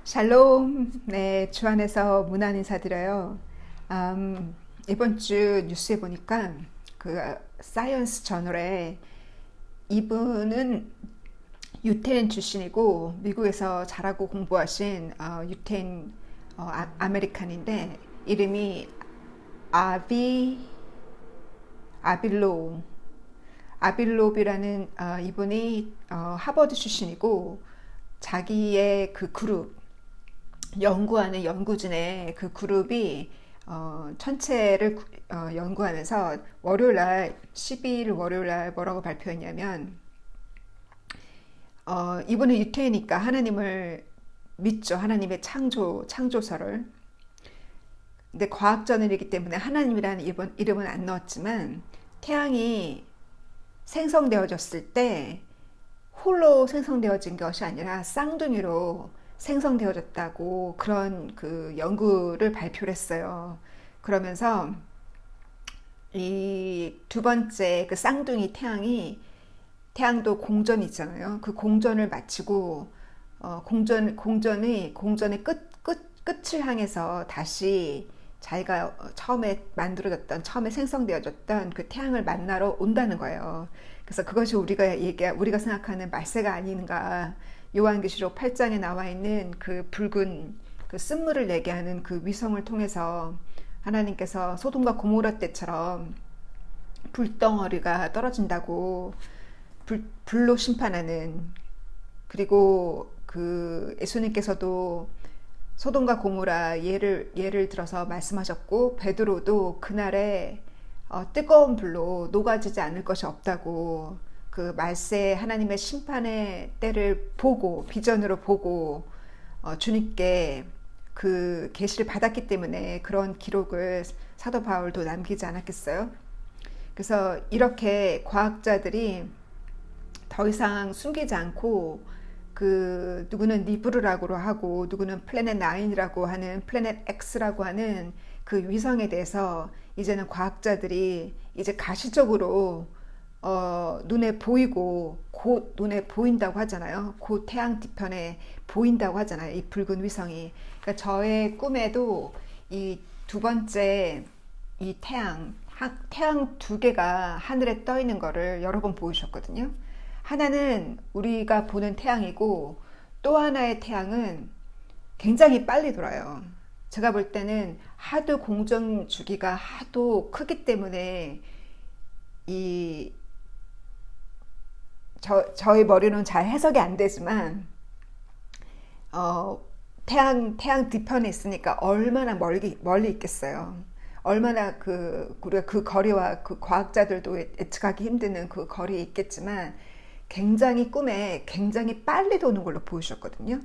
샬롬. 네, 주 안에서 문안 인사드려요. 이번 주 뉴스에 보니까 그 사이언스 저널에 이분은 유태인 출신이고 미국에서 자라고 공부하신 유태인 아메리칸인데 이름이 아비 아빌로 아빌롭이라는 이분이 하버드 출신이고 자기의 그 그룹 연구하는 연구진의 그 그룹이 전체를 연구하면서 월요일날 12일 월요일날 뭐라고 발표했냐면 이분은 유태이니까 하나님을 믿죠. 하나님의 창조설을. 근데 과학전이기 때문에 하나님이라는 이름은 안 넣었지만 태양이 생성되어졌을 때 홀로 생성되어진 것이 아니라 쌍둥이로 생성되어졌다고 그런 그 연구를 발표를 했어요. 그러면서 이 두 번째 그 쌍둥이 태양도 공전이 있잖아요. 그 공전을 마치고 공전의 끝을 향해서 다시 자기가 처음에 만들어졌던 처음에 생성되어졌던 그 태양을 만나러 온다는 거예요. 그래서 그것이 우리가 생각하는 말세가 아닌가. 요한계시록 8장에 나와 있는 그 붉은 그 쓴물을 내게 하는 그 위성을 통해서 하나님께서 소돔과 고모라 때처럼 불덩어리가 떨어진다고 불로 심판하는, 그리고 그 예수님께서도 소돔과 고모라 예를 들어서 말씀하셨고 베드로도 그날에 뜨거운 불로 녹아지지 않을 것이 없다고, 그 말세 하나님의 심판의 때를 보고 비전으로 보고 주님께 그 계시를 받았기 때문에 그런 기록을 사도 바울도 남기지 않았겠어요? 그래서 이렇게 과학자들이 더 이상 숨기지 않고 그 누구는 니브르라고 하고 누구는 플래닛 9이라고 하는 플래닛 X라고 하는 그 위성에 대해서 이제는 과학자들이 이제 가시적으로 눈에 보이고 곧 눈에 보인다고 하잖아요. 곧 태양 뒤편에 보인다고 하잖아요. 이 붉은 위성이. 그러니까 저의 꿈에도 이 두 번째 이 태양 두 개가 하늘에 떠 있는 거를 여러 번 보여주셨거든요. 하나는 우리가 보는 태양이고 또 하나의 태양은 굉장히 빨리 돌아요. 제가 볼 때는 하도 공전 주기가 하도 크기 때문에 저의 머리는 잘 해석이 안 되지만 태양 뒤편에 있으니까 얼마나 멀리 있겠어요. 얼마나 우리가 그 거리와 그 과학자들도 예측하기 힘든 그 거리에 있겠지만 굉장히 꿈에 굉장히 빨리 도는 걸로 보여주셨거든요.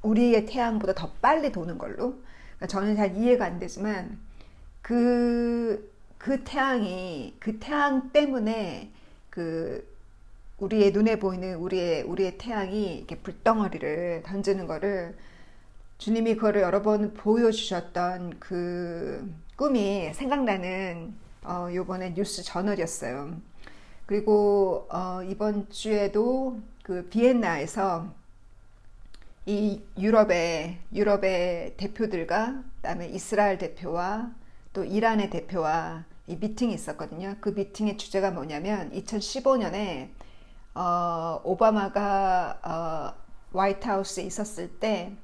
우리의 태양보다 더 빨리 도는 걸로. 그러니까 저는 잘 이해가 안 되지만 그 태양 때문에 우리의 눈에 보이는 우리의 태양이 이렇게 불덩어리를 던지는 거를 주님이 그거를 여러 번 보여주셨던 그 꿈이 생각나는 요번에 뉴스 저널이었어요. 그리고 이번 주에도 그 비엔나에서 이 유럽의 대표들과 그다음에 이스라엘 대표와 또 이란의 대표와 이 미팅이 있었거든요. 그 미팅의 주제가 뭐냐면 2015년에 오바마가 화이트하우스에 있었을 때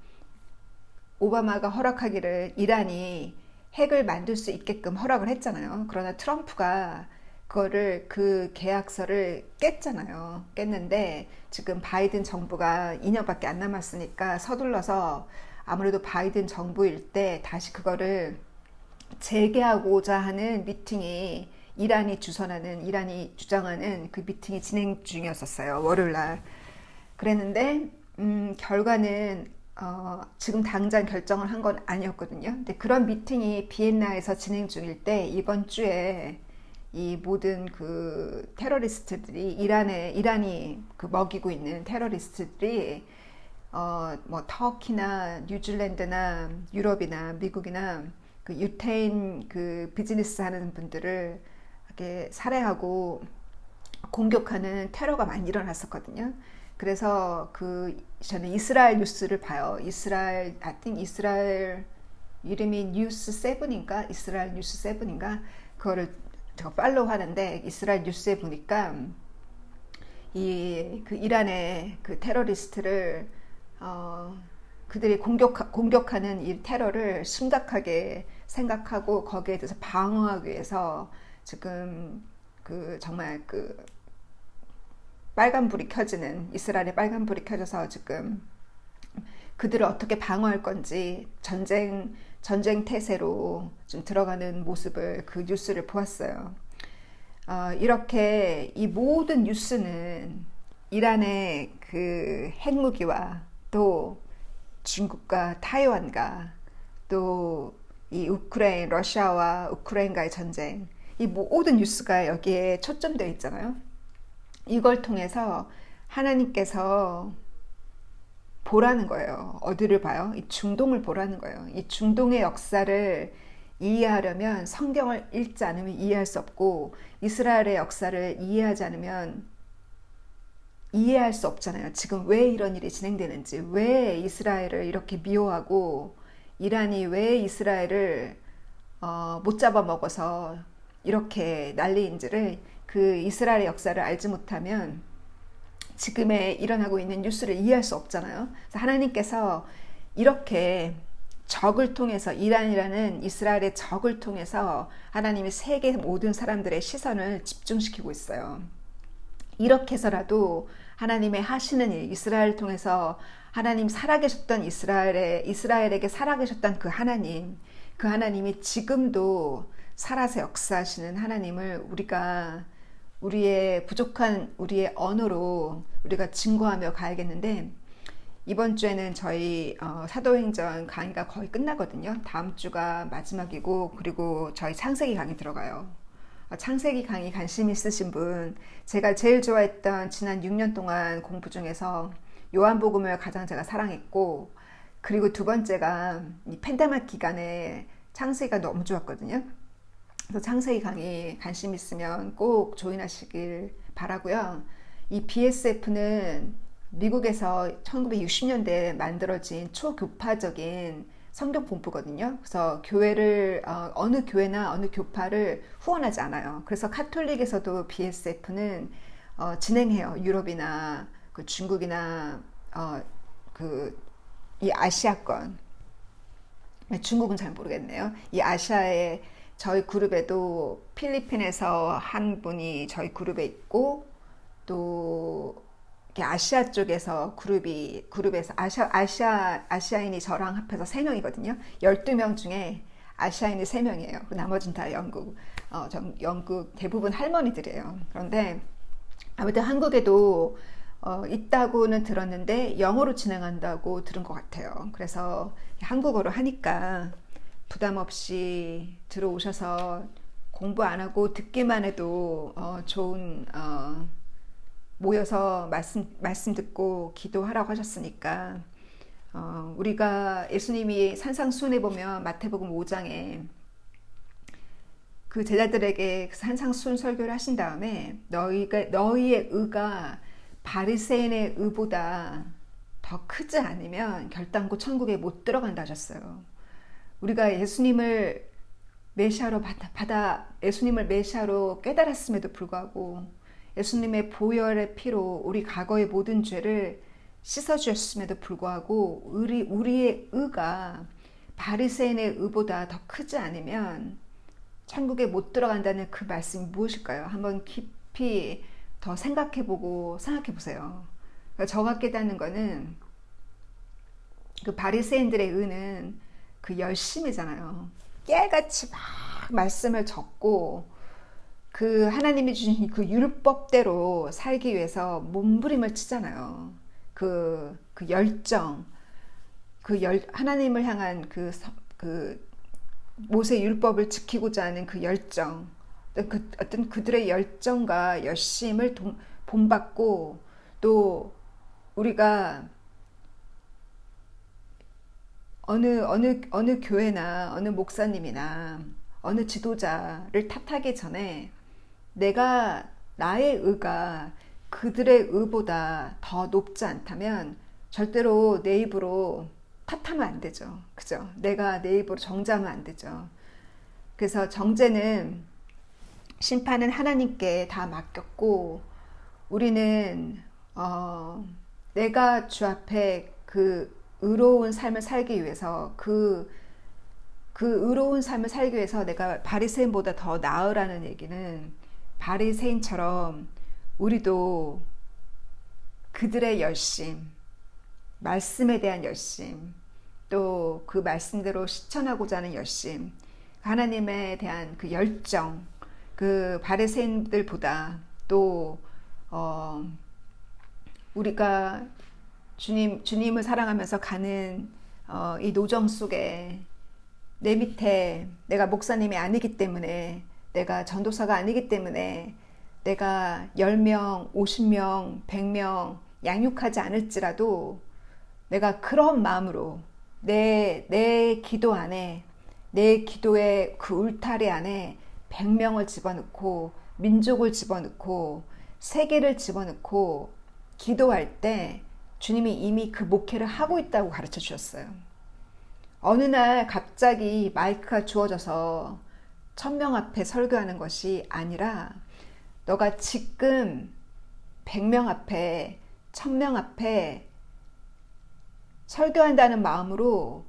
오바마가 허락하기를 이란이 핵을 만들 수 있게끔 허락을 했잖아요. 그러나 트럼프가 그 계약서를 깼잖아요. 깼는데 지금 바이든 정부가 2년밖에 안 남았으니까 서둘러서 아무래도 바이든 정부일 때 다시 그거를 재개하고자 하는 미팅이 이란이 주장하는 그 미팅이 진행 중이었었어요. 월요일날. 그랬는데 결과는 지금 당장 결정을 한 건 아니었거든요. 근데 그런 미팅이 비엔나에서 진행 중일 때 이번 주에 이 모든 그 테러리스트들이 이란이 그 먹이고 있는 테러리스트들이 뭐 터키나 뉴질랜드나 유럽이나 미국이나 그 유태인 그 비즈니스 하는 분들을 이렇게 살해하고 공격하는 테러가 많이 일어났었거든요. 그래서 저는 이스라엘 뉴스를 봐요. 이스라엘 이름이 뉴스 7인가? 이스라엘 뉴스 7인가? 그거를 제가 팔로우 하는데, 이스라엘 뉴스에 보니까 그 이란의 그 테러리스트를, 그들이 공격하는 이 테러를 심각하게 생각하고 거기에 대해서 방어하기 위해서 지금 정말 빨간불이 켜지는, 이스라엘의 빨간불이 켜져서 지금 그들을 어떻게 방어할 건지 전쟁 태세로 좀 들어가는 모습을, 그 뉴스를 보았어요. 이렇게 이 모든 뉴스는 이란의 그 핵무기와 또 중국과 타이완과 또 이 러시아와 우크라이나의 전쟁, 이 모든 뉴스가 여기에 초점되어 있잖아요. 이걸 통해서 하나님께서 보라는 거예요. 어디를 봐요? 이 중동을 보라는 거예요. 이 중동의 역사를 이해하려면 성경을 읽지 않으면 이해할 수 없고, 이스라엘의 역사를 이해하지 않으면 이해할 수 없잖아요. 지금 왜 이런 일이 진행되는지, 왜 이스라엘을 이렇게 미워하고 이란이 왜 이스라엘을 못 잡아먹어서 이렇게 난리인지를, 그 이스라엘의 역사를 알지 못하면 지금에 일어나고 있는 뉴스를 이해할 수 없잖아요. 그래서 하나님께서 이렇게 적을 통해서, 이란이라는 이스라엘의 적을 통해서 하나님이 세계 모든 사람들의 시선을 집중시키고 있어요. 이렇게 해서라도 하나님의 하시는 일, 이스라엘을 통해서 하나님 살아계셨던 이스라엘에게 살아계셨던 그 하나님이 지금도 살아서 역사하시는 하나님을 우리의 부족한 우리의 언어로 우리가 증거하며 가야겠는데, 이번 주에는 저희 사도행전 강의가 거의 끝나거든요. 다음 주가 마지막이고, 그리고 저희 창세기 강의 들어가요. 창세기 강의 관심 있으신 분, 제가 제일 좋아했던 지난 6년 동안 공부 중에서 요한복음을 가장 제가 사랑했고, 그리고 두 번째가 이 팬데믹 기간에 창세기가 너무 좋았거든요. 그래서 창세기 강의 관심 있으면 꼭 조인하시길 바라고요. 이 BSF는 미국에서 1960년대에 만들어진 초교파적인 성경 본부거든요. 그래서 교회를 어느 교회나 어느 교파를 후원하지 않아요. 그래서 카톨릭에서도 BSF는 진행해요. 유럽이나 중국이나 이 아시아권, 중국은 잘 모르겠네요. 이 아시아의 저희 그룹에도 필리핀에서 한 분이 저희 그룹에 있고, 또 아시아 쪽에서 그룹에서 아시아인이 저랑 합해서 3명이거든요. 12명 중에 아시아인이 3명이에요. 나머지는 다 영국 대부분 할머니들이에요. 그런데 아무튼 한국에도 있다고는 들었는데 영어로 진행한다고 들은 것 같아요. 그래서 한국어로 하니까 부담 없이 들어오셔서 공부 안 하고 듣기만 해도 좋은, 모여서 말씀 듣고 기도하라고 하셨으니까, 우리가 예수님이 산상수훈에 보면 마태복음 5장에 그 제자들에게 산상수훈 설교를 하신 다음에 너희의 의가 바리새인의 의보다 더 크지 않으면 결단코 천국에 못 들어간다 하셨어요. 우리가 예수님을 메시아로 예수님을 메시아로 깨달았음에도 불구하고, 예수님의 보혈의 피로 우리 과거의 모든 죄를 씻어주셨음에도 불구하고, 우리의 의가 바리새인의 의보다 더 크지 않으면 천국에 못 들어간다는 그 말씀이 무엇일까요? 한번 깊이 더 생각해보고 생각해보세요. 그러니까 저가 깨닫는 거는, 그 바리새인들의 의는 그 열심이잖아요. 깨같이 막 말씀을 적고 그 하나님이 주신 그 율법대로 살기 위해서 몸부림을 치잖아요. 그 열정, 하나님을 향한 그 모세 율법을 지키고자 하는 그 열정, 어떤 그들의 열정과 열심을 본받고, 또 우리가 어느 교회나 어느 목사님이나 어느 지도자를 탓하기 전에 나의 의가 그들의 의보다 더 높지 않다면 절대로 내 입으로 탓하면 안 되죠. 그죠? 내가 내 입으로 정죄하면 안 되죠. 그래서 정죄는 심판은 하나님께 다 맡겼고 우리는 내가 주 앞에 그 의로운 삶을 살기 위해서 그 의로운 삶을 살기 위해서 내가 바리새인보다 더 나으라는 얘기는 바리새인처럼 우리도 그들의 열심, 말씀에 대한 열심, 또 그 말씀대로 실천하고자 하는 열심, 하나님에 대한 그 열정, 그 바리새인들보다 또 우리가 주님을 사랑하면서 가는 이 노정 속에 내 밑에 내가 목사님이 아니기 때문에 내가 전도사가 아니기 때문에 내가 10명, 50명, 100명 양육하지 않을지라도 내가 그런 마음으로 내 기도 안에 내 기도의 그 울타리 안에 100명을 집어넣고 민족을 집어넣고 세계를 집어넣고 기도할 때 주님이 이미 그 목회를 하고 있다고 가르쳐 주셨어요. 어느 날 갑자기 마이크가 주어져서 1000명 앞에 설교하는 것이 아니라 너가 지금 100명 앞에 1000명 앞에 설교한다는 마음으로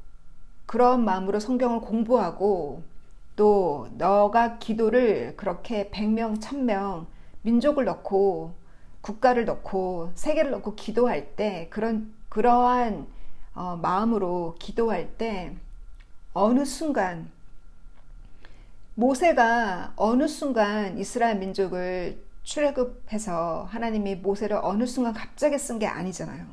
그런 마음으로 성경을 공부하고 또 너가 기도를 그렇게 100명, 1000명 민족을 넣고 국가를 넣고 세계를 넣고 기도할 때 그러한 마음으로 기도할 때 어느 순간 모세가 어느 순간 이스라엘 민족을 출애굽해서 하나님이 모세를 어느 순간 갑자기 쓴 게 아니잖아요.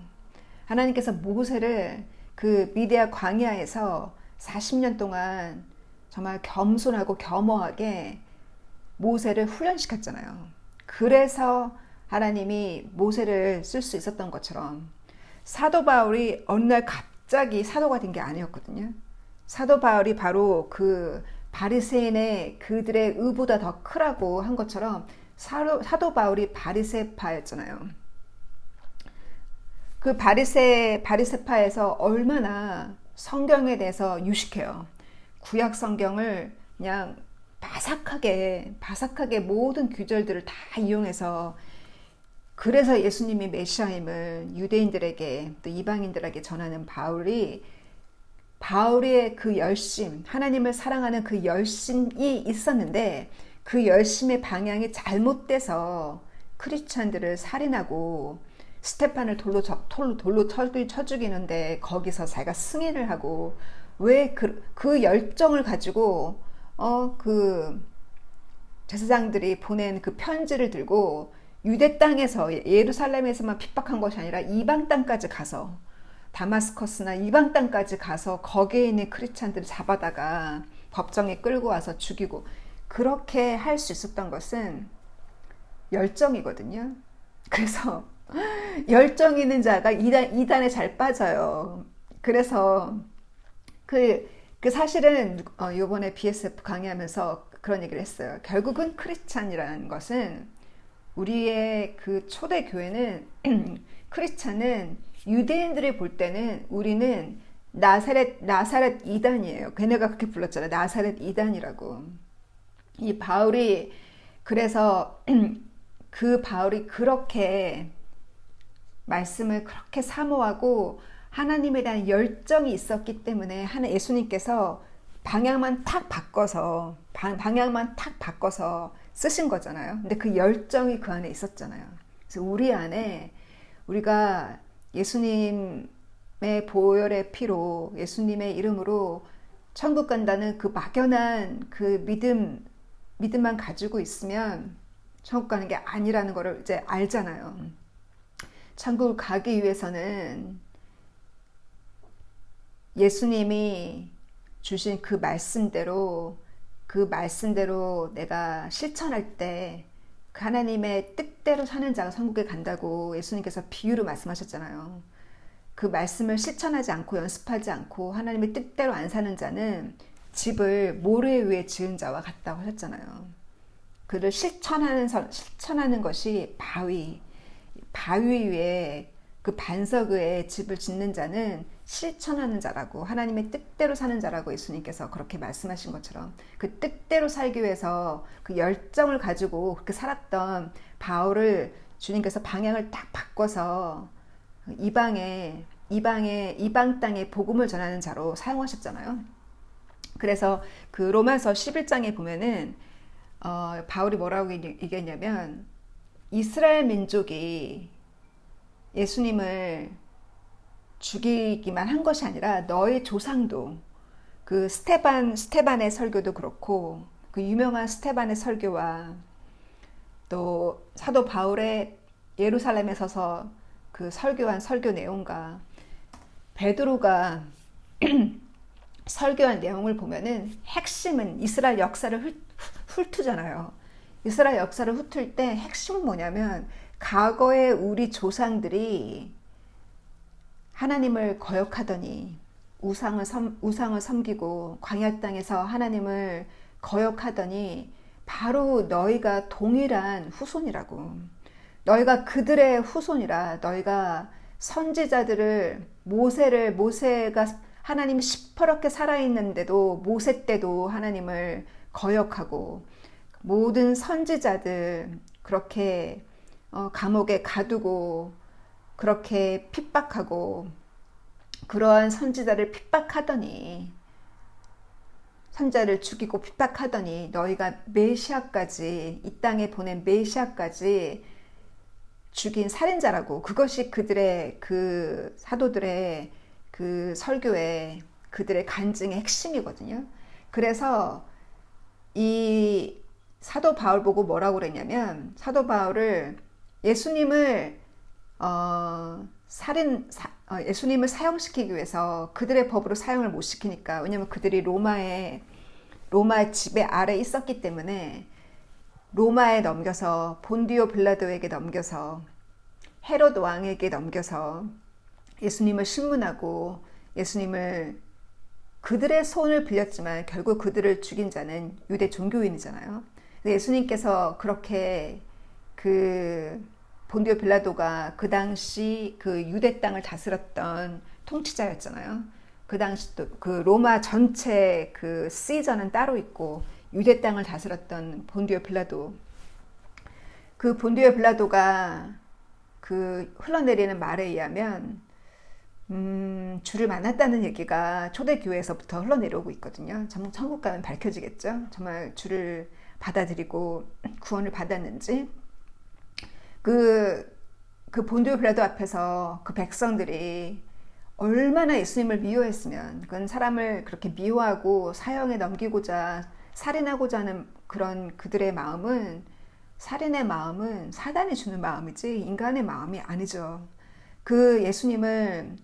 하나님께서 모세를 그 미디아 광야에서 40년 동안 정말 겸손하고 겸허하게 모세를 훈련시켰잖아요. 그래서 하나님이 모세를 쓸 수 있었던 것처럼 사도 바울이 어느 날 갑자기 사도가 된 게 아니었거든요. 사도 바울이 바로 그 바리새인의 그들의 의보다 더 크라고 한 것처럼 사도 바울이 바리새파였잖아요. 그 바리새파에서 얼마나 성경에 대해서 유식해요. 구약 성경을 그냥 바삭하게 모든 규절들을 다 이용해서 그래서 예수님이 메시아임을 유대인들에게 또 이방인들에게 전하는 바울의 그 열심, 하나님을 사랑하는 그 열심이 있었는데 그 열심의 방향이 잘못돼서 크리스찬들을 살인하고 스테판을 돌로 쳐 죽이는데 거기서 자기가 승인을 하고 왜 그 열정을 가지고 그 제사장들이 보낸 그 편지를 들고 유대 땅에서 예루살렘에서만 핍박한 것이 아니라 이방 땅까지 가서 다마스커스나 이방 땅까지 가서 거기에 있는 크리스찬들을 잡아다가 법정에 끌고 와서 죽이고 그렇게 할 수 있었던 것은 열정이거든요. 그래서 열정 있는 자가 이단에 잘 빠져요. 그래서 그 사실은 요번에 BSF 강의하면서 그런 얘기를 했어요. 결국은 크리스찬이라는 것은 우리의 그 초대 교회는 크리스찬은 유대인들이 볼 때는 우리는 나사렛 이단이에요. 걔네가 그렇게 불렀잖아요. 나사렛 이단이라고. 이 바울이 그래서 그 바울이 그렇게 말씀을 그렇게 사모하고 하나님에 대한 열정이 있었기 때문에 예수님께서 방향만 탁 바꿔서 쓰신 거잖아요. 근데 그 열정이 그 안에 있었잖아요. 그래서 우리 안에 우리가 예수님의 보혈의 피로 예수님의 이름으로 천국 간다는 그 막연한 그 믿음만 가지고 있으면 천국 가는 게 아니라는 거를 이제 알잖아요. 천국을 가기 위해서는 예수님이 주신 그 말씀대로 내가 실천할 때 하나님의 뜻대로 사는 자가 천국에 간다고 예수님께서 비유로 말씀하셨잖아요. 그 말씀을 실천하지 않고 연습하지 않고 하나님의 뜻대로 안 사는 자는 집을 모래 위에 지은 자와 같다고 하셨잖아요. 그를 실천하는 것이 바위, 바위 위에 그 반석 위에 집을 짓는 자는 실천하는 자라고, 하나님의 뜻대로 사는 자라고 예수님께서 그렇게 말씀하신 것처럼 그 뜻대로 살기 위해서 그 열정을 가지고 그렇게 살았던 바울을 주님께서 방향을 딱 바꿔서 이방 땅에 복음을 전하는 자로 사용하셨잖아요. 그래서 그 로마서 11장에 보면은 바울이 뭐라고 얘기했냐면, 이스라엘 민족이 예수님을 죽이기만 한 것이 아니라 너의 조상도, 그 스테반의 설교도 그렇고 그 유명한 스테반의 설교와 또 사도 바울의 예루살렘에 서서 그 설교한 설교 내용과 베드로가 설교한 내용을 보면은 핵심은 이스라엘 역사를 훑잖아요. 이스라엘 역사를 훑을 때 핵심은 뭐냐면, 과거에 우리 조상들이 하나님을 거역하더니 우상을 섬기고 광야 땅에서 하나님을 거역하더니 바로 너희가 동일한 후손이라고. 너희가 그들의 후손이라. 너희가 선지자들을 모세가 하나님이 시퍼렇게 살아있는데도 모세 때도 하나님을 거역하고, 모든 선지자들 그렇게 감옥에 가두고 그렇게 핍박하고, 그러한 선지자를 핍박하더니, 선지자를 죽이고 핍박하더니 너희가 메시아까지, 이 땅에 보낸 메시아까지 죽인 살인자라고. 그것이 그들의 그 사도들의 그 설교의, 그들의 간증의 핵심이거든요. 그래서 이 사도 바울 보고 뭐라고 그랬냐면, 사도 바울을 예수님을 예수님을 사형시키기 위해서 그들의 법으로 사형을 못 시키니까, 왜냐면 그들이 로마의 지배 아래 있었기 때문에 로마에 넘겨서, 본디오 빌라도에게 넘겨서, 헤롯 왕에게 넘겨서 예수님을 신문하고, 예수님을, 그들의 손을 빌렸지만 결국 그들을 죽인 자는 유대 종교인이잖아요. 예수님께서 그렇게 그 본디오 빌라도가 그 당시 그 유대 땅을 다스렸던 통치자였잖아요. 그 당시 또 그 로마 전체 그 시저는 따로 있고, 유대 땅을 다스렸던 본디오 빌라도, 그 본디오 빌라도가 그 흘러내리는 말에 의하면 주를 만났다는 얘기가 초대교회에서부터 흘러내려오고 있거든요. 천국 가면 밝혀지겠죠. 정말 주를 받아들이고 구원을 받았는지. 그 본디오 빌라도 앞에서 그 백성들이 얼마나 예수님을 미워했으면, 그건 사람을 그렇게 미워하고 사형에 넘기고자 살인하고자 하는 그런 그들의 마음은, 살인의 마음은 사단이 주는 마음이지 인간의 마음이 아니죠. 그 예수님을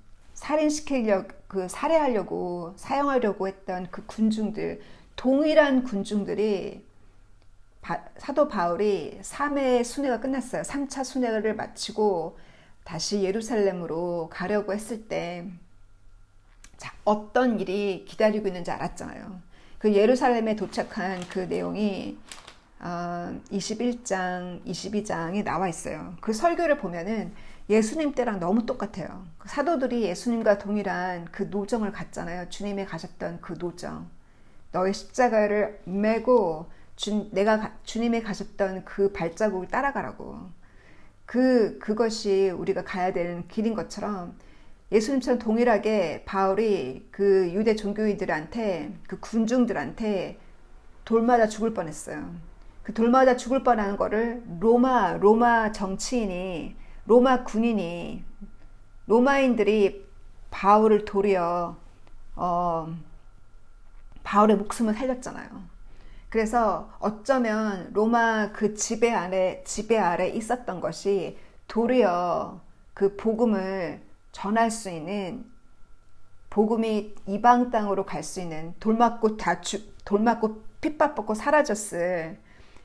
살해하려고, 사형하려고 했던 그 군중들, 동일한 군중들이 사도 바울이 3회 순회가 끝났어요. 3차 순회를 마치고 다시 예루살렘으로 가려고 했을 때, 자, 어떤 일이 기다리고 있는지 알았잖아요. 그 예루살렘에 도착한 그 내용이 21장, 22장에 나와 있어요. 그 설교를 보면은 예수님 때랑 너무 똑같아요. 사도들이 예수님과 동일한 그 노정을 갔잖아요. 주님이 가셨던 그 노정. 너의 십자가를 메고 주님이 가셨던 그 발자국을 따라가라고. 그것이 우리가 가야 되는 길인 것처럼, 예수님처럼 동일하게 바울이 그 유대 종교인들한테, 그 군중들한테 돌 맞아 죽을 뻔했어요. 그 돌 맞아 죽을 뻔한 거를 로마 정치인이, 로마 군인이, 로마인들이 바울을 도리어 바울의 목숨을 살렸잖아요. 그래서 어쩌면 로마 그 지배 아래 있었던 것이 도리어 그 복음을 전할 수 있는, 복음이 이방 땅으로 갈 수 있는, 돌 맞고 핍박받고 사라졌을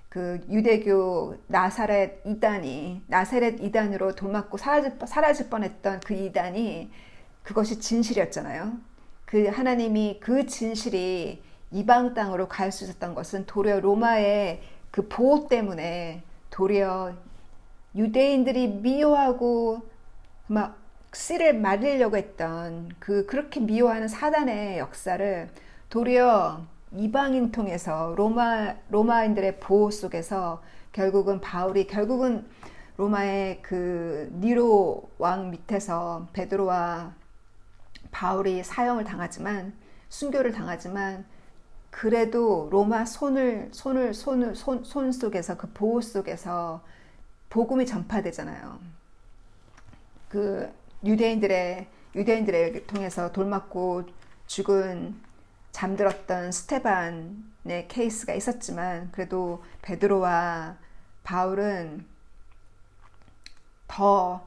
그 유대교 나사렛 이단으로 돌 맞고 사라질 뻔했던 그 이단이, 그것이 진실이었잖아요. 그 하나님이 그 진실이 이방 땅으로 갈 수 있었던 것은 도리어 로마의 그 보호 때문에, 도리어 유대인들이 미워하고 막 씨를 말리려고 했던 그렇게 미워하는 사단의 역사를 도리어 이방인 통해서 로마인들의 보호 속에서 결국은 로마의 그 니로 왕 밑에서 베드로와 바울이 사형을 당하지만 순교를 당하지만 그래도 로마 손 속에서 그 보호 속에서 복음이 전파되잖아요. 그 유대인들의 통해서 돌맞고 죽은 잠들었던 스테반의 케이스가 있었지만 그래도 베드로와 바울은 더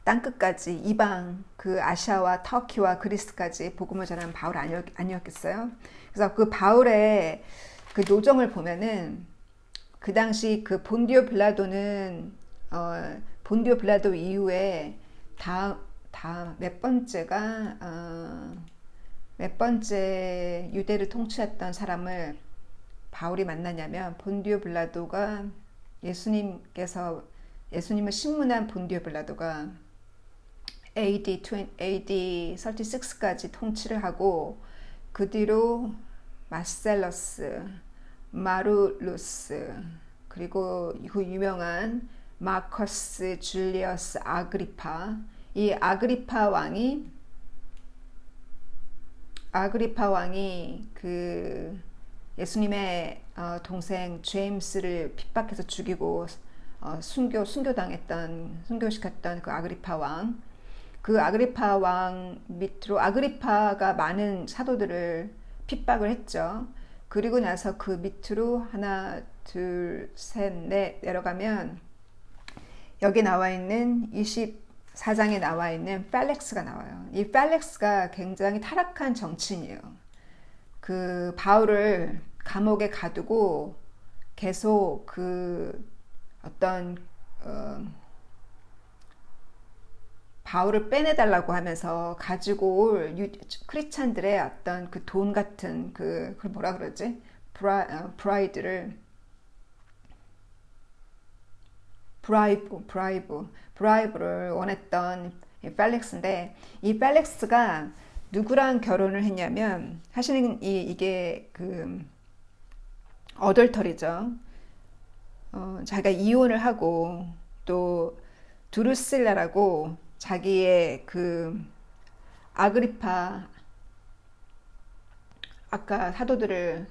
땅끝까지 이방 그 아시아와 터키와 그리스까지 복음을 전하는 바울 아니었겠어요? 그래서 그 바울의 그 노정을 보면은 그 당시 그 본디오 빌라도는 본디오 빌라도 이후에 다음 몇 번째 유대를 통치했던 사람을 바울이 만나냐면 본디오 빌라도가 예수님을 신문한 본디오 빌라도가 AD 36까지 통치를 하고 그 뒤로 마셀러스, 마루루스 그리고 그 유명한 마커스 줄리어스 아그리파 이 아그리파 왕이 그 예수님의 동생 제임스를 핍박해서 죽이고 순교시켰던 그 아그리파 왕. 그 아그리파 왕 밑으로 아그리파가 많은 사도들을 핍박을 했죠. 그리고 나서 그 밑으로 하나, 둘, 셋, 넷 내려가면 여기 나와 있는 24장에 나와 있는 펠릭스가 나와요. 이 펠릭스가 굉장히 타락한 정치인이에요. 그 바울을 감옥에 가두고 계속 그 어떤 바울을 빼내달라고 하면서 가지고 올 크리스찬들의 어떤 그 돈 같은 그걸 뭐라 그러지? 브라이브를 원했던 이 펠릭스인데 이 펠릭스가 누구랑 결혼을 했냐면 사실은 이게 그 어덜터리죠. 자기가 이혼을 하고 또 두루실라라고 자기의 그 아그리파 아까 사도들을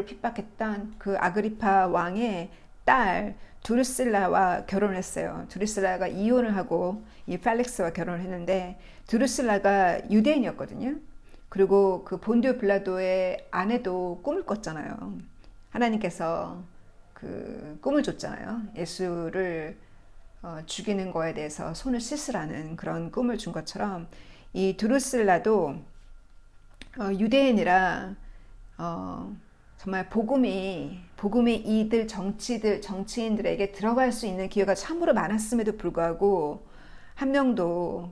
핍박했던 그 아그리파 왕의 딸 두루실라와 결혼을 했어요. 두루실라가 이혼을 하고 이 펠릭스와 결혼을 했는데 두루실라가 유대인이었거든요. 그리고 그 본디오 빌라도의 아내도 꿈을 꿨잖아요. 하나님께서 그 꿈을 줬잖아요. 예수를 죽이는 거에 대해서 손을 씻으라는 그런 꿈을 준 것처럼 이 두루실라도 유대인이라 정말 복음이 이들 정치인들에게 들어갈 수 있는 기회가 참으로 많았음에도 불구하고 한 명도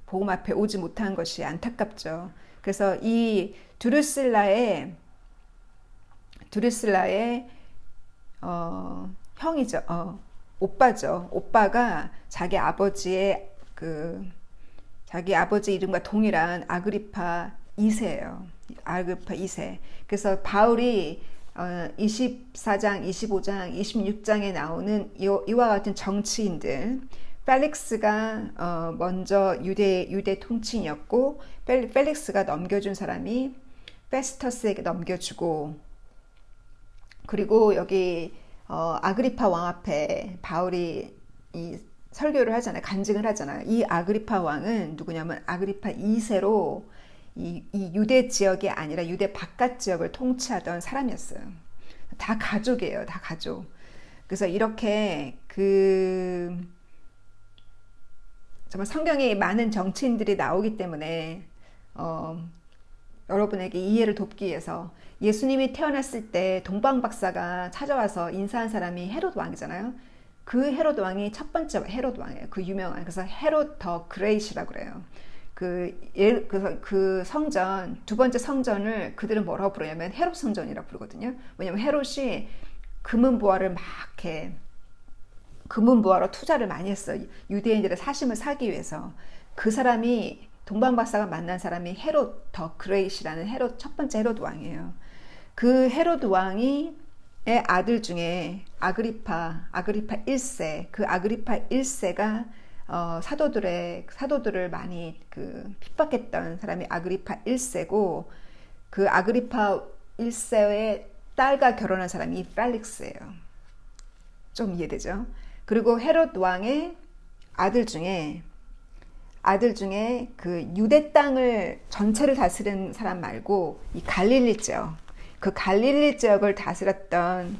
복음 앞에 오지 못한 것이 안타깝죠. 그래서 이 두루실라의 형이죠. 오빠죠. 오빠가 자기 아버지 이름과 동일한 아그리파 2세예요. 아그리파 2세. 그래서 바울이 24장, 25장, 26장에 나오는 이와 같은 정치인들, 펠릭스가 먼저 유대 통치인이었고 펠릭스가 넘겨준 사람이 페스터스에게 넘겨주고 그리고 여기 아그리파 왕 앞에 바울이 이 설교를 하잖아요. 간증을 하잖아요. 이 아그리파 왕은 누구냐면 아그리파 2세로 이 유대 지역이 아니라 유대 바깥 지역을 통치하던 사람이었어요. 다 가족이에요. 다 가족. 그래서 이렇게 정말 성경에 많은 정치인들이 나오기 때문에 여러분에게 이해를 돕기 위해서 예수님이 태어났을 때 동방 박사가 찾아와서 인사한 사람이 헤롯 왕이잖아요. 그 헤롯 왕이 첫 번째 헤롯 왕이에요. 그 유명한. 그래서 헤롯 더 그레이시라고 그래요. 그 성전, 두 번째 성전을 그들은 뭐라고 부르냐면 헤롯 성전이라고 부르거든요. 왜냐면 헤롯이 금은보화를 막 이렇게 금은보화로 투자를 많이 했어요. 유대인들의 사심을 사기 위해서. 그 사람이 동방박사가 만난 사람이 헤롯 더 그레이시라는 헤롯 첫 번째 헤롯 왕이에요. 그 헤롯 왕이 의 아들 중에 아그리파 1세, 그 아그리파 1세가 사도들을 많이 핍박했던 사람이 아그리파 1세고, 그 아그리파 1세의 딸과 결혼한 사람이 펠릭스예요. 좀 이해되죠? 그리고 헤롯 왕의 아들 중에 그 유대 땅을 전체를 다스린 사람 말고 이 갈릴리 지역, 그 갈릴리 지역을 다스렸던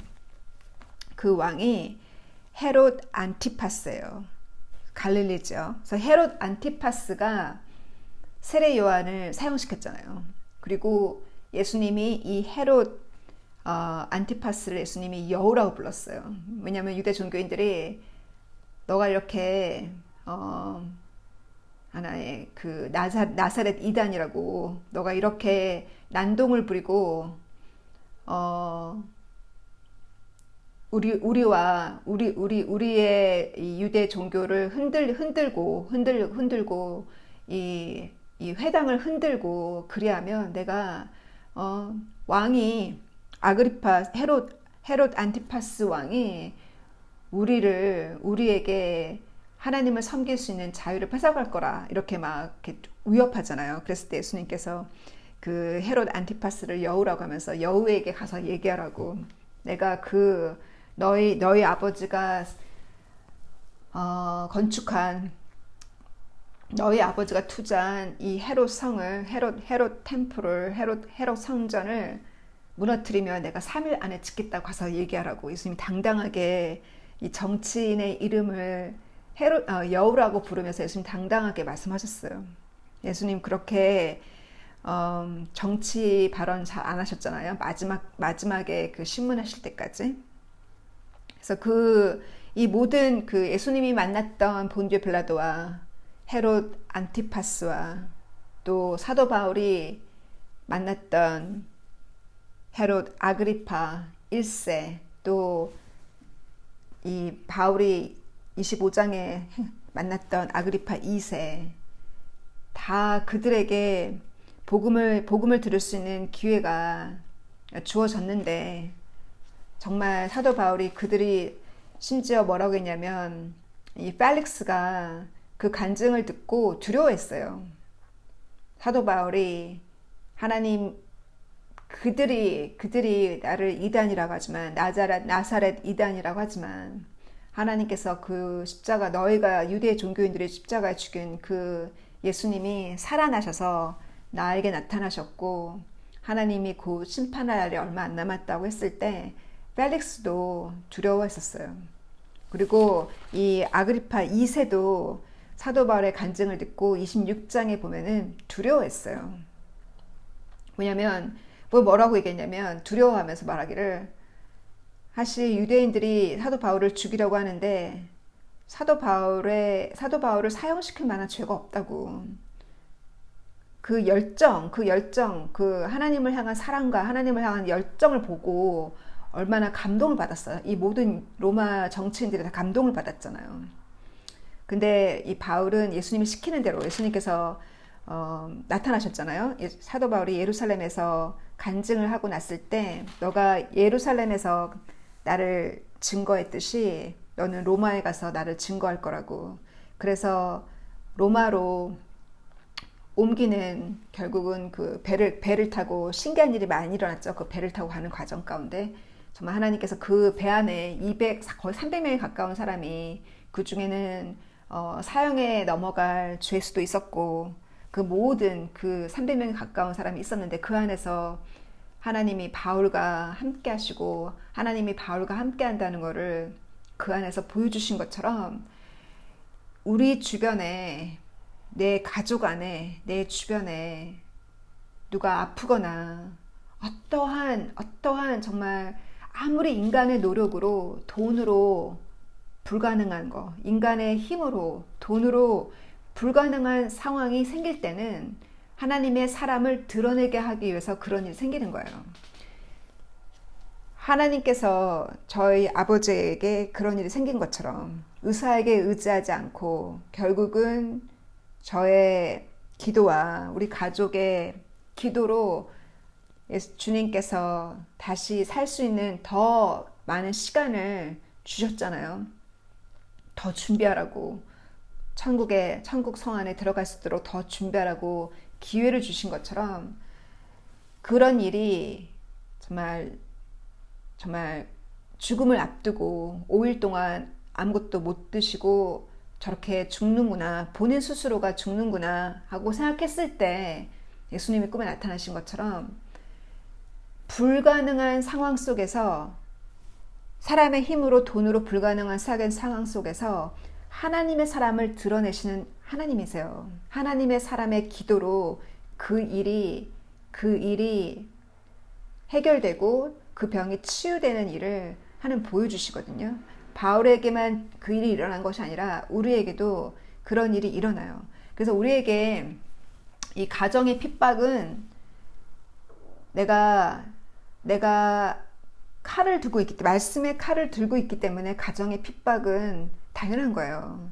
그 왕이 헤롯 안티파스예요. 갈릴리 지역. 그래서 헤롯 안티파스가 세례 요한을 사형시켰잖아요. 그리고 예수님이 이 헤롯 안티파스를 예수님이 여우라고 불렀어요. 왜냐하면 유대 종교인들이 너가 이렇게 하나의 그 나사렛 이단이라고, 너가 이렇게 난동을 부리고 우리의 이 유대 종교를 흔들고 이 회당을 흔들고 그리하면 내가 왕이 헤롯 안티파스 왕이 우리에게 하나님을 섬길 수 있는 자유를 뺏어갈 거라, 이렇게 막 이렇게 위협하잖아요. 그랬을 때 예수님께서 그 헤롯 안티파스를 여우라고 하면서 여우에게 가서 얘기하라고, 내가 너희 아버지가 건축한, 너희 아버지가 투자한 이 헤롯 성을, 헤롯 템플을, 헤롯 성전을 무너뜨리면 내가 3일 안에 짓겠다고 가서 얘기하라고. 예수님이 당당하게 이 정치인의 이름을 여우라고 부르면서 예수님 당당하게 말씀하셨어요. 예수님 그렇게 정치 발언 잘 안 하셨잖아요. 마지막에 그 신문하실 때까지. 그래서 이 모든 그 예수님이 만났던 본디오 빌라도와 헤롯 안티파스와 또 사도 바울이 만났던 헤롯 아그리파 1세, 또 이 바울이 25장에 만났던 아그리파 2세, 다 그들에게 복음을 들을 수 있는 기회가 주어졌는데, 정말 사도 바울이 그들이 심지어 뭐라고 했냐면, 이 펠릭스가 그 간증을 듣고 두려워했어요. 사도 바울이 하나님, 그들이 나를 이단이라고 하지만, 나사렛 이단이라고 하지만, 하나님께서 그 십자가, 너희가 유대 종교인들의 십자가에 죽인 그 예수님이 살아나셔서 나에게 나타나셨고, 하나님이 곧 심판할 날이 얼마 안 남았다고 했을 때 펠릭스도 두려워했었어요. 그리고 이 아그리파 2세도 사도 바울의 간증을 듣고 26장에 보면은 두려워했어요. 왜냐면 뭐라고 얘기했냐면, 두려워하면서 말하기를, 사실 유대인들이 사도 바울을 죽이려고 하는데 사도 바울을 사형시킬 만한 죄가 없다고. 그 열정, 그 하나님을 향한 사랑과 하나님을 향한 열정을 보고 얼마나 감동을 받았어요. 이 모든 로마 정치인들이 다 감동을 받았잖아요. 근데 이 바울은 예수님이 시키는 대로, 예수님께서 나타나셨잖아요. 사도 바울이 예루살렘에서 간증을 하고 났을 때, 너가 예루살렘에서 나를 증거했듯이 너는 로마에 가서 나를 증거할 거라고. 그래서 로마로 옮기는, 결국은 그 배를 타고, 신기한 일이 많이 일어났죠. 그 배를 타고 가는 과정 가운데 정말 하나님께서 그 배 안에 거의 300명에 가까운 사람이, 그 중에는 사형에 넘어갈 죄수도 있었고, 그 모든 그 300명에 가까운 사람이 있었는데, 그 안에서 하나님이 바울과 함께 하시고, 하나님이 바울과 함께 한다는 것을 그 안에서 보여주신 것처럼, 우리 주변에, 내 가족 안에, 내 주변에 누가 아프거나 어떠한 정말 아무리 인간의 노력으로, 돈으로 불가능한 거, 인간의 힘으로, 돈으로 불가능한 상황이 생길 때는 하나님의 사람을 드러내게 하기 위해서 그런 일이 생기는 거예요. 하나님께서 저희 아버지에게 그런 일이 생긴 것처럼 의사에게 의지하지 않고 결국은 저의 기도와 우리 가족의 기도로 주님께서 다시 살 수 있는 더 많은 시간을 주셨잖아요. 더 준비하라고. 천국 성 안에 들어갈 수 있도록 더 준비하라고 기회를 주신 것처럼 그런 일이 정말 죽음을 앞두고 5일 동안 아무것도 못 드시고 저렇게 죽는구나, 본인 스스로가 죽는구나 하고 생각했을 때 예수님이 꿈에 나타나신 것처럼 불가능한 상황 속에서, 사람의 힘으로 돈으로 불가능한 상황 속에서 하나님의 사람을 드러내시는 하나님이세요. 하나님의 사람의 기도로 그 일이 해결되고 그 병이 치유되는 일을 하나님 보여주시거든요. 바울에게만 그 일이 일어난 것이 아니라 우리에게도 그런 일이 일어나요. 그래서 우리에게 이 가정의 핍박은 내가 칼을 들고 있기 때문에, 말씀의 칼을 들고 있기 때문에 가정의 핍박은 당연한 거예요.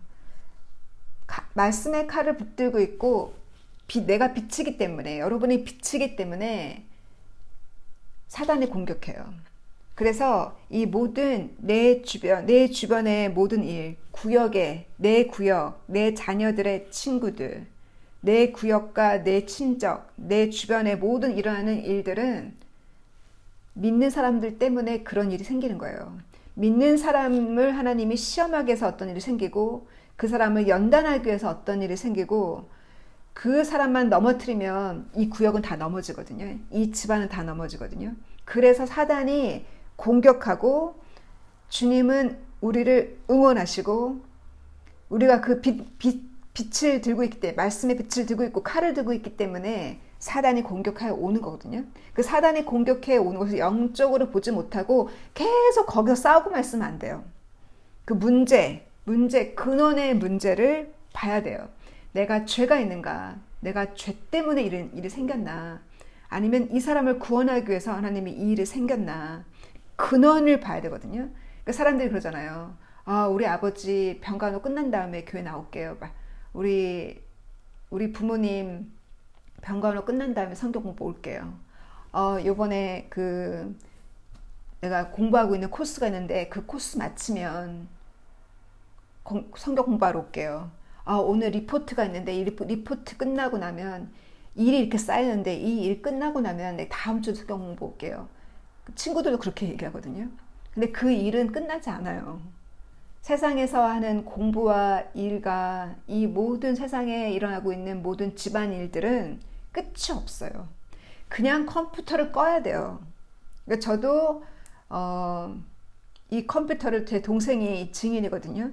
말씀의 칼을 붙들고 있고 내가 비치기 때문에, 여러분이 비치기 때문에 사단이 공격해요. 그래서 이 모든 내 주변의 모든 일, 내 구역, 내 자녀들의 친구들, 내 구역과 내 친적, 내 주변에 모든 일어나는 일들은 믿는 사람들 때문에 그런 일이 생기는 거예요. 믿는 사람을 하나님이 시험하기 위해서 어떤 일이 생기고, 그 사람을 연단하기 위해서 어떤 일이 생기고, 그 사람만 넘어뜨리면 이 구역은 다 넘어지거든요. 이 집안은 다 넘어지거든요. 그래서 사단이 공격하고, 주님은 우리를 응원하시고, 우리가 그 빛을 들고 있기 때문에, 말씀의 빛을 들고 있고 칼을 들고 있기 때문에 사단이 공격하여 오는 거거든요. 그 사단이 공격해 오는 것을 영적으로 보지 못하고 계속 거기서 싸우고만 있으면 안 돼요. 그 문제, 근원의 문제를 봐야 돼요. 내가 죄가 있는가? 내가 죄 때문에 이런 일이 생겼나? 아니면 이 사람을 구원하기 위해서 하나님이 이 일이 생겼나? 근원을 봐야 되거든요. 그러니까 사람들이 그러잖아요. 우리 아버지 병간호 끝난 다음에 교회 나올게요. 우리 부모님 병간호 끝난 다음에 성경 공부 올게요. 요번에 내가 공부하고 있는 코스가 있는데 그 코스 마치면 성경 공부하러 올게요. 오늘 리포트가 있는데 이 리포트 끝나고 나면 일이 이렇게 쌓이는데 이 일 끝나고 나면 다음 주 성경 공부 올게요. 친구들도 그렇게 얘기하거든요. 근데 그 일은 끝나지 않아요. 세상에서 하는 공부와 일과 이 모든 세상에 일어나고 있는 모든 집안 일들은 끝이 없어요. 그냥 컴퓨터를 꺼야 돼요. 그러니까 저도 이 컴퓨터를 제 동생이 증인이거든요.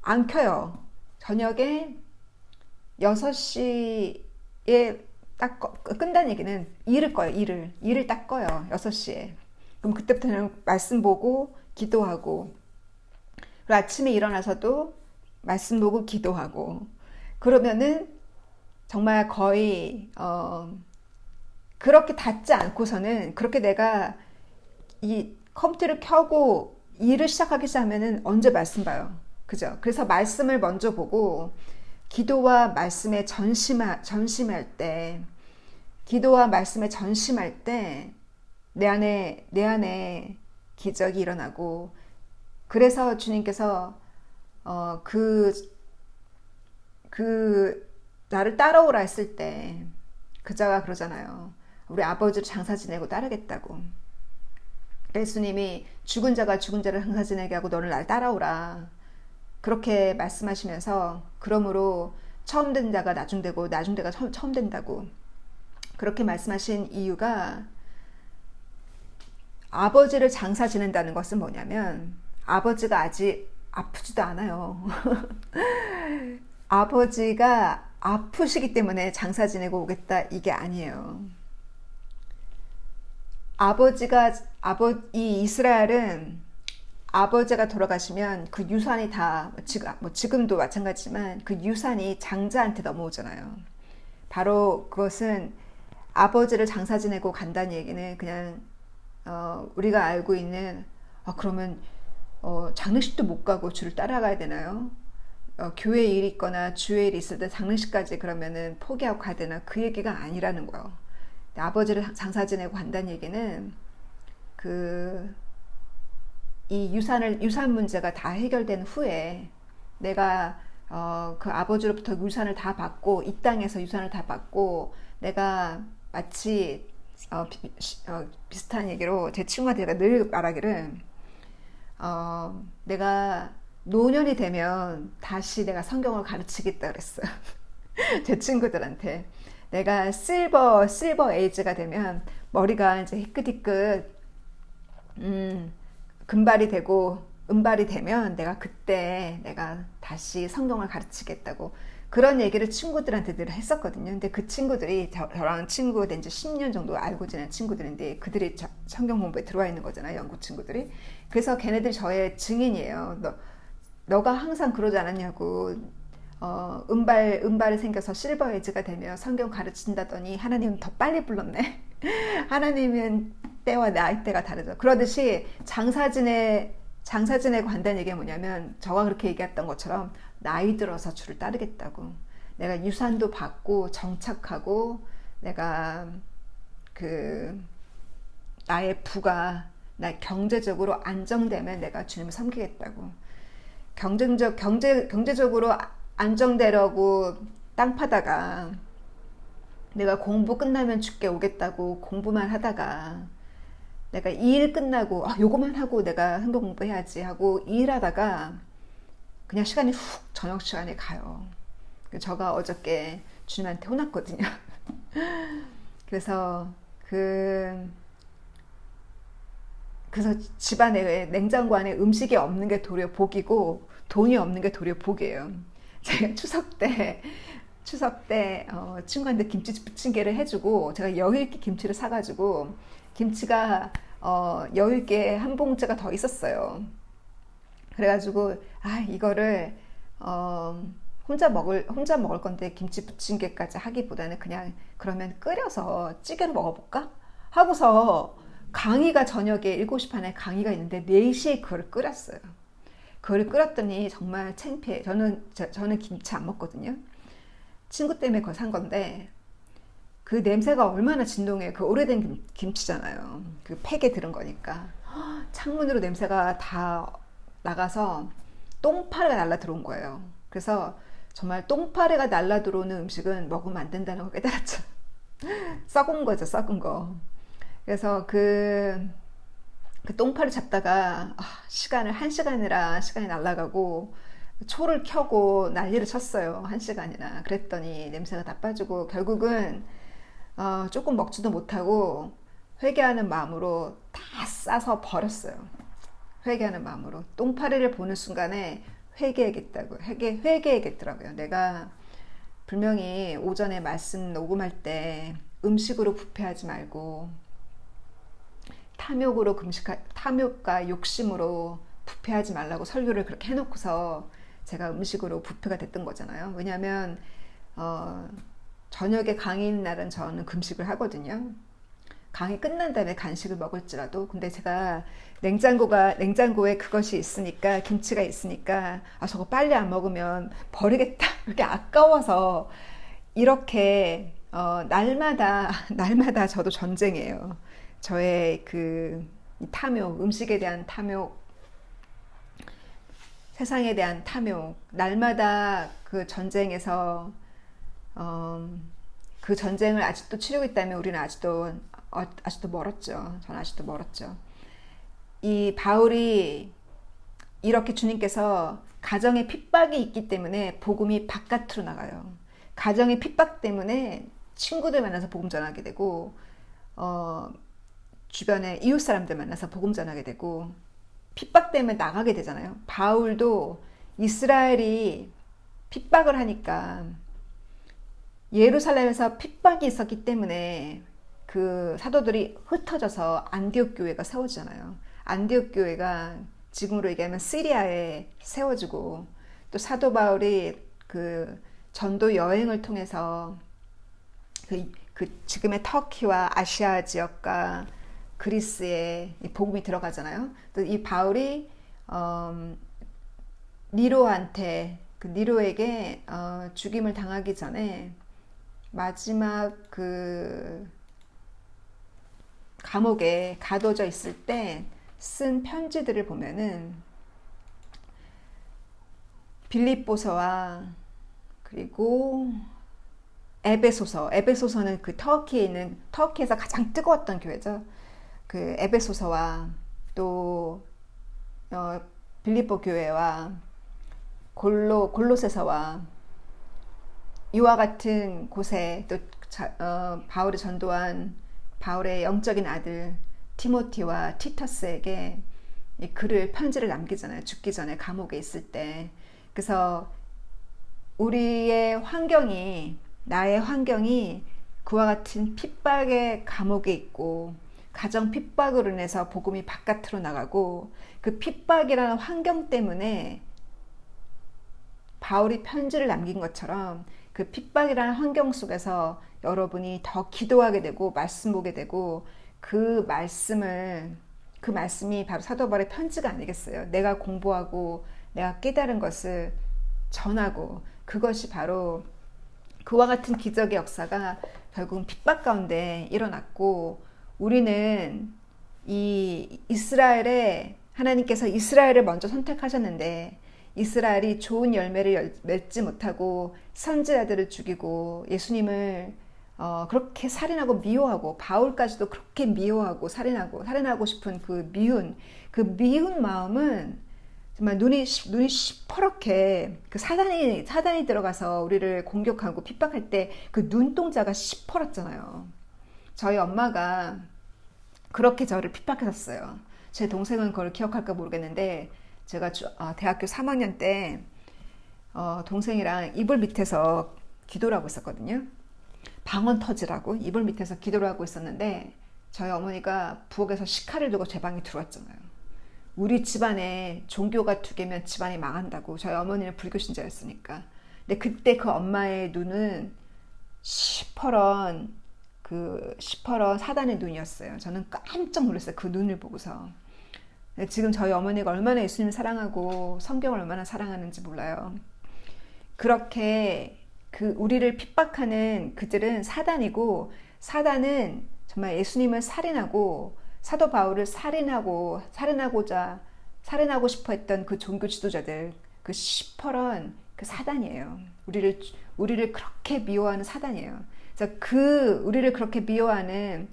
안 켜요. 저녁에 6시에 딱 끈다는 얘기는 일을 꺼요. 일을 딱 꺼요. 6시에. 그럼 그때부터는 말씀 보고 기도하고, 그리고 아침에 일어나서도 말씀 보고 기도하고, 그러면은 정말 거의 그렇게 닫지 않고서는, 그렇게 내가 이 컴퓨터를 켜고 일을 시작하기 시작하면은 언제 말씀 봐요. 그죠? 그래서 말씀을 먼저 보고 기도와 말씀에 전심할 때, 내 안에 기적이 일어나고, 그래서 주님께서 나를 따라오라 했을 때 그자가 그러잖아요. 우리 아버지를 장사 지내고 따르겠다고. 예수님이 죽은 자가 죽은 자를 장사 지내게 하고 너를 날 따라오라, 그렇게 말씀하시면서, 그러므로 처음 된 자가 나중 되고 나중 자가 처음 된다고 그렇게 말씀하신 이유가, 아버지를 장사 지낸다는 것은 뭐냐면, 아버지가 아직 아프지도 않아요. 아버지가 아프시기 때문에 장사 지내고 오겠다, 이게 아니에요. 이 이스라엘은 아버지가 돌아가시면 그 유산이 다, 지금도 마찬가지지만 그 유산이 장자한테 넘어오잖아요. 바로 그것은 아버지를 장사 지내고 간다는 얘기는 그냥 우리가 알고 있는 그러면 장례식도 못 가고 주를 따라가야 되나요? 교회 일이 있거나 주회 일이 있을 때 장례식까지 그러면은 포기하고 가야 되나? 그 얘기가 아니라는 거예요. 아버지를 장사 지내고 간다는 얘기는 이 유산 문제가 다 해결된 후에 내가 그 아버지로부터 유산을 다 받고 이 땅에서 유산을 다 받고 내가 마치 비슷한 얘기로 제 친구한테 늘 말하기를 내가 노년이 되면 다시 내가 성경을 가르치겠다 그랬어요. 제 친구들한테 내가 실버 에이지가 되면 머리가 이제 희끗희끗 금발이 되고 은발이 되면 내가 그때 내가 다시 성경을 가르치겠다고 그런 얘기를 친구들한테 늘 했었거든요. 근데 그 친구들이 저랑 친구가 된 지 10년 정도 알고 지낸 친구들인데 그들이 성경 공부에 들어와 있는 거잖아요. 영국 친구들이. 그래서 걔네들이 저의 증인이에요. 너가 항상 그러지 않았냐고. 은발이 생겨서 실버 에이지가 되면 성경 가르친다더니 하나님은 더 빨리 불렀네. 하나님은 때와 나이대가 다르죠. 그러듯이 장사 지내고 한다는 얘기가 뭐냐면 저가 그렇게 얘기했던 것처럼 나이 들어서 주를 따르겠다고. 내가 유산도 받고 정착하고 내가 나의 부가 나 경제적으로 안정되면 내가 주님을 섬기겠다고. 경제적으로 안정되려고 땅 파다가 내가 공부 끝나면 죽게 오겠다고 공부만 하다가 내가 이 일 끝나고 요거만 하고 내가 성경 공부해야지 하고 일하다가 그냥 시간이 훅 저녁 시간에 가요. 저가 어저께 주님한테 혼났거든요. 그래서 집안에 냉장고 안에 음식이 없는 게 도리어 복이고 돈이 없는 게 도리어 복이에요. 제가 추석 때 친구한테 김치 부침개를 해주고 제가 여유있게 김치를 사가지고 김치가 여유있게 한 봉지가 더 있었어요. 그래가지고 이거를 혼자 먹을 건데 김치 부침개까지 하기보다는 그냥 그러면 끓여서 찌개로 먹어볼까? 하고서 강의가 저녁에 7시 반에 강의가 있는데 4시에 그걸 끓였어요. 그걸 끓였더니 정말 창피해. 저는 김치 안 먹거든요. 친구 때문에 그걸 산 건데 그 냄새가 얼마나 진동해요. 그 오래된 김치잖아요. 그 팩에 들은 거니까. 창문으로 냄새가 다 나가서 똥파리가 날라 들어온 거예요. 그래서 정말 똥파리가 날라 들어오는 음식은 먹으면 안 된다는 걸 깨달았죠. 썩은 거죠, 썩은 거. 그래서 그 똥파리 잡다가 한 시간이라 시간이 날아가고 초를 켜고 난리를 쳤어요. 1시간이나. 그랬더니 냄새가 다 빠지고 결국은 조금 먹지도 못하고 회개하는 마음으로 다 싸서 버렸어요. 회개하는 마음으로. 똥파리를 보는 순간에 회개하겠더라고요. 내가 분명히 오전에 말씀 녹음할 때 음식으로 부패하지 말고 탐욕과 욕심으로 부패하지 말라고 설교를 그렇게 해놓고서 제가 음식으로 부패가 됐던 거잖아요. 왜냐하면 저녁에 강의 있는 날은 저는 금식을 하거든요. 강의 끝난 다음에 간식을 먹을지라도. 근데 제가 냉장고에 그것이 있으니까, 김치가 있으니까 저거 빨리 안 먹으면 버리겠다 이렇게 아까워서 이렇게 날마다 저도 전쟁이에요. 저의 탐욕, 음식에 대한 탐욕, 세상에 대한 탐욕, 날마다 그 전쟁에서 그 전쟁을 아직도 치르고 있다면 우리는 아직도 멀었죠. 저는 아직도 멀었죠. 이 바울이 이렇게 주님께서 가정에 핍박이 있기 때문에 복음이 바깥으로 나가요. 가정의 핍박 때문에 친구들 만나서 복음 전하게 되고 주변에 이웃 사람들 만나서 복음 전하게 되고 핍박 때문에 나가게 되잖아요. 바울도 이스라엘이 핍박을 하니까 예루살렘에서 핍박이 있었기 때문에 그 사도들이 흩어져서 안디옥 교회가 세워지잖아요. 안디옥 교회가 지금으로 얘기하면 시리아에 세워지고 또 사도 바울이 그 전도 여행을 통해서 그 지금의 터키와 아시아 지역과 그리스에 이 복음이 들어가잖아요. 또 이 바울이 니로한테 그 니로에게 죽임을 당하기 전에 마지막 그 감옥에 가둬져 있을 때 쓴 편지들을 보면은 빌립보서와 그리고 에베소서는 그 터키에 있는 터키에서 가장 뜨거웠던 교회죠. 그 에베소서와 또 빌립보 교회와 골로새서와 이와 같은 곳에 또 바울이 전도한 바울의 영적인 아들 티모티와 티터스에게 이 글을 편지를 남기잖아요. 죽기 전에 감옥에 있을 때. 그래서 우리의 환경이 나의 환경이 그와 같은 핍박의 감옥에 있고 가정 핍박으로 인해서 복음이 바깥으로 나가고 그 핍박이라는 환경 때문에 바울이 편지를 남긴 것처럼 그 핍박이라는 환경 속에서 여러분이 더 기도하게 되고 말씀 보게 되고 그 말씀이 바로 사도 바울의 편지가 아니겠어요. 내가 공부하고 내가 깨달은 것을 전하고 그것이 바로 그와 같은 기적의 역사가 결국은 핍박 가운데 일어났고 우리는 이 이스라엘에 하나님께서 이스라엘을 먼저 선택하셨는데 이스라엘이 좋은 열매를 맺지 못하고 선지자들을 죽이고 예수님을 그렇게 살인하고 미워하고 바울까지도 그렇게 미워하고 살인하고 싶은 그 미운 마음은 정말 눈이 시퍼렇게 그 사단이 들어가서 우리를 공격하고 핍박할 때 그 눈동자가 시퍼렇잖아요. 저희 엄마가 그렇게 저를 핍박했었어요. 제 동생은 그걸 기억할까 모르겠는데 제가 대학교 3학년 때 동생이랑 이불 밑에서 기도를 하고 있었거든요. 방언 터지라고 이불 밑에서 기도를 하고 있었는데 저희 어머니가 부엌에서 식칼을 들고 제 방에 들어왔잖아요. 우리 집안에 종교가 2개면 집안이 망한다고. 저희 어머니는 불교 신자였으니까. 근데 그때 그 엄마의 눈은 시퍼런 사단의 눈이었어요. 저는 깜짝 놀랐어요. 그 눈을 보고서. 지금 저희 어머니가 얼마나 예수님을 사랑하고 성경을 얼마나 사랑하는지 몰라요. 그렇게 우리를 핍박하는 그들은 사단이고 사단은 정말 예수님을 살인하고 사도 바울을 살인하고 싶어 했던 그 종교 지도자들 그 시퍼런 그 사단이에요. 우리를 그렇게 미워하는 사단이에요. 그래서 우리를 그렇게 미워하는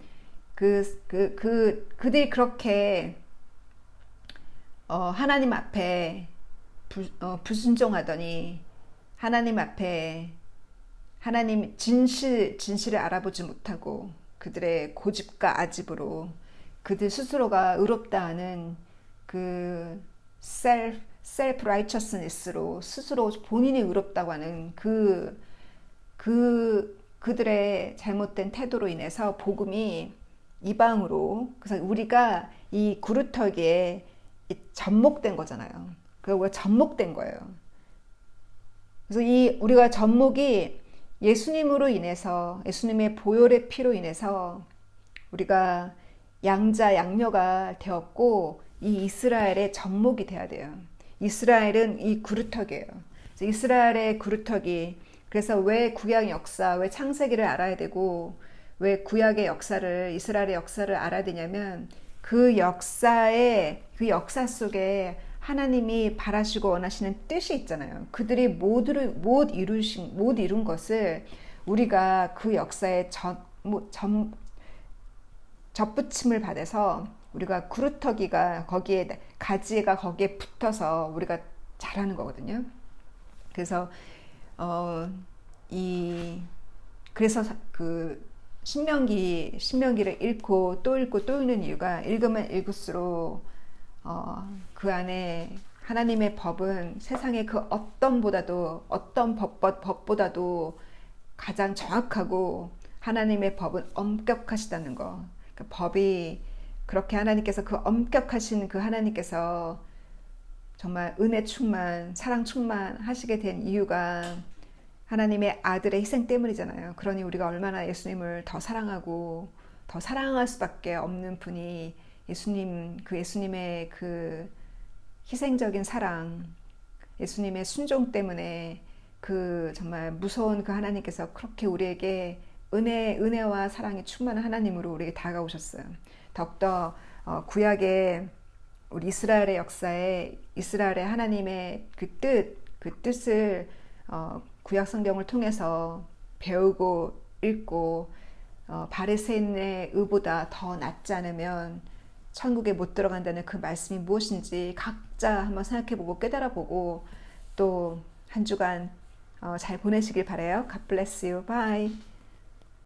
그들이 그렇게 하나님 앞에 불순종하더니 하나님 앞에 하나님 진실을 알아보지 못하고 그들의 고집과 아집으로 그들 스스로가 의롭다 하는 그 self righteousness로 스스로 본인이 의롭다고 하는 그들의 잘못된 태도로 인해서 복음이 이방으로 그래서 우리가 이 구루터기에 접목된 거잖아요. 우리가 접목된 거예요. 그래서 우리가 접목이 예수님으로 인해서 예수님의 보혈의 피로 인해서 우리가 양자양녀가 되었고 이 이스라엘의 접목이 돼야 돼요. 이스라엘은 이 구루터기예요. 이스라엘의 구루터기. 그래서 왜 구약 역사, 왜 창세기를 알아야 되고 왜 구약의 역사를 이스라엘의 역사를 알아야 되냐면 그 역사 속에 하나님이 바라시고 원하시는 뜻이 있잖아요. 그들이 못 이룬 것을 우리가 그 역사에 접붙임을 받아서 우리가 구루터기가 거기에 가지가 거기에 붙어서 우리가 잘하는 거거든요. 그래서 그래서 그 신명기를 읽고 또 읽는 이유가 읽으면 읽을수록 그 안에 하나님의 법은 세상의 그 어떤 법보다도 가장 정확하고 하나님의 법은 엄격하시다는 거. 그 법이 그렇게 하나님께서 그 엄격하신 그 하나님께서 정말 은혜 충만, 사랑 충만 하시게 된 이유가 하나님의 아들의 희생 때문이잖아요. 그러니 우리가 얼마나 예수님을 더 사랑하고 더 사랑할 수밖에 없는 분이 예수님, 그 예수님의 그 희생적인 사랑, 예수님의 순종 때문에 그 정말 무서운 그 하나님께서 그렇게 우리에게 은혜와 사랑이 충만한 하나님으로 우리에게 다가오셨어요. 더욱더 구약의 우리 이스라엘의 역사에 이스라엘의 하나님의 그 뜻을 구약 성경을 통해서 배우고 읽고 바리새인의 의보다 더 낫지 않으면 천국에 못 들어간다는 그 말씀이 무엇인지 각자 한번 생각해보고 깨달아보고 또 한 주간 잘 보내시길 바라요. God bless you. Bye.